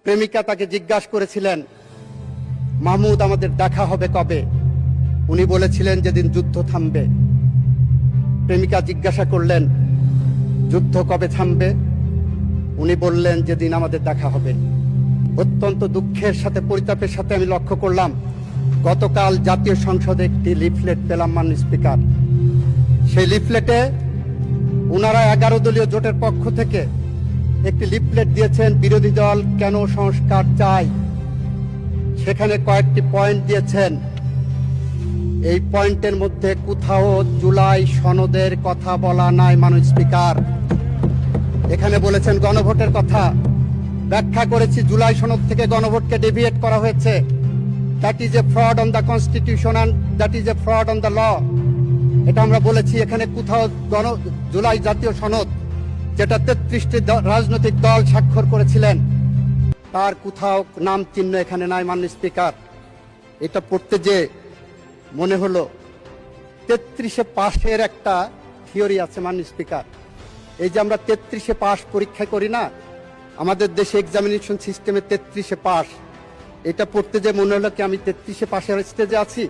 প্রেমিকা তাকে জিজ্ঞাসা করেছিলেন, মাহমুদ আমাদের দেখা হবে কবে? উনি বলেছিলেন যেদিন যুদ্ধ থামবে। প্রেমিকা জিজ্ঞাসা করলেন, যুদ্ধ কবে থামবে? উনি বললেন যেদিন আমাদের দেখা হবে। অত্যন্ত দুঃখের সাথে পরিতাপের সাথে আমি লক্ষ্য করলাম, গতকাল জাতীয় সংসদে একটি লিফলেট পেলাম মাননীয় স্পিকার। সেই লিফলেটে ওনারা 11 দলীয় জোটের পক্ষ থেকে একটি লিফলেট দিয়েছেন, বিরোধী দল কেন সংস্কার চায়। সেখানে কয়েকটি পয়েন্ট দিয়েছেন। এই পয়েন্টের মধ্যে কোথাও জুলাই সনদের কথা বলা নাই মাননীয় স্পিকার। এখানে বলেছেন গণভোটের কথা। ব্যাখ্যা করেছি, জুলাই সনদ থেকে গণভোটকে ডেভিয়েট করা হয়েছে। That is a fraud on the constitution and that is a fraud on the law. এটা আমরা বলেছি। এখানে কোথাও জুলাই জাতীয় সনদ, যেটা 33টি রাজনৈতিক দল স্বাক্ষর করেছিলেন, তার কোথাও নাম চিহ্ন এখানে নাই মাননীয় স্পিকার। এটা পড়তে যে মনে হলো 33-এ পাশের একটা থিওরি আছে মাননীয় স্পিকার। এই যে আমরা 33-এ পাশ পরীক্ষা করি না, আমাদের দেশে এক্সামিনেশন সিস্টেমে 33-এ পাশ। এটা পড়তে যে মনে হলো কি আমি 33-এ পাশের স্টেজে আছি।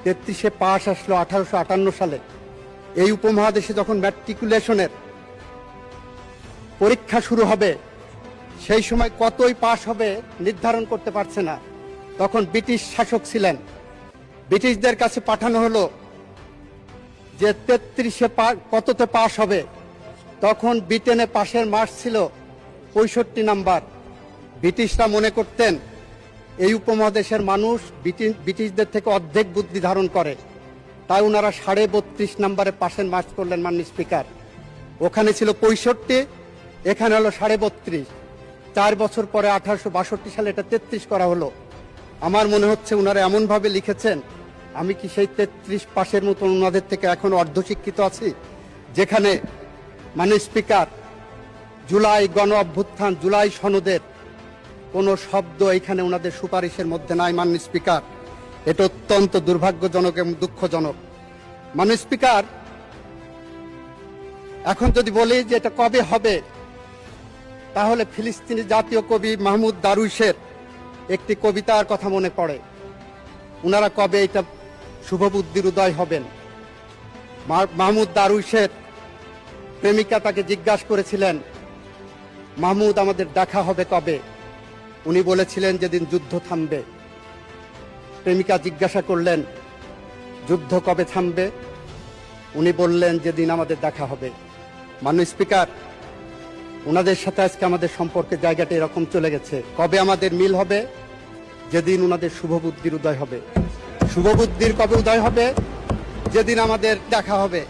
33-এ পাশ আসলো 1858 সালে। এই উপমহাদেশে যখন ম্যাট্রিকুলেশনের পরীক্ষা শুরু হবে, সেই সময় কতই পাশ হবে নির্ধারণ করতে পারছে না। তখন ব্রিটিশ শাসক ছিলেন। ব্রিটিশদের কাছে পাঠানো হলো যে 33-এ কততে পাশ হবে। তখন ব্রিটেনে পাশের মার্কস ছিল 65 নাম্বার। ব্রিটিশরা মনে করতেন এই উপমহাদেশের মানুষ ব্রিটিশদের থেকে অর্ধেক বুদ্ধি ধারণ করে, তাই ওনারা 32.5 নাম্বারে পাশের মার্কস করলেন মাননীয় স্পিকার। ওখানে ছিল 65, এখানে হলো 32.5। 4 বছর পরে 1862 সালে এটা 33 করা হলো। আমার মনে হচ্ছে ওনারা এমনভাবে লিখেছেন, আমি কি সেই 33 পাশের মতন ওনাদের থেকে এখন অর্ধশিক্ষিত আছি? যেখানে মাননীয় স্পিকার জুলাই গণ অভ্যুত্থান, জুলাই সনদের কোনো শব্দ এখানে ওনাদের সুপারিশের মধ্যে নাই মাননীয় স্পিকার। এটা অত্যন্ত দুর্ভাগ্যজনক এবং দুঃখজনক মাননীয় স্পিকার। এখন যদি বলি যে এটা কবে হবে, তাহলে ফিলিস্তিনি জাতীয় কবি মাহমুদ দারুইশের একটি কবিতার কথা মনে পড়ে। ওনারা কবে এটা শুভবুদ্ধির উদয় হবেন। মাহমুদ দারুইশের প্রেমিকা তাকে জিজ্ঞাসা করেছিলেন, মাহমুদ আমাদের দেখা হবে কবে? উনি বলেছিলেন যেদিন যুদ্ধ থামবে। প্রেমিকা জিজ্ঞাসা করলেন, যুদ্ধ কবে থামবে? উনি বললেন যেদিন আমাদের দেখা হবে। মাননীয় স্পিকার, ওনাদের সাথে আজকে আমাদের সম্পর্কের জায়গাটা এরকম চলে গেছে। কবে আমাদের মিল হবে? যেদিন ওনাদের শুভবুদ্ধির উদয় হবে। শুভবুদ্ধির কবে উদয় হবে? যেদিন আমাদের দেখা হবে।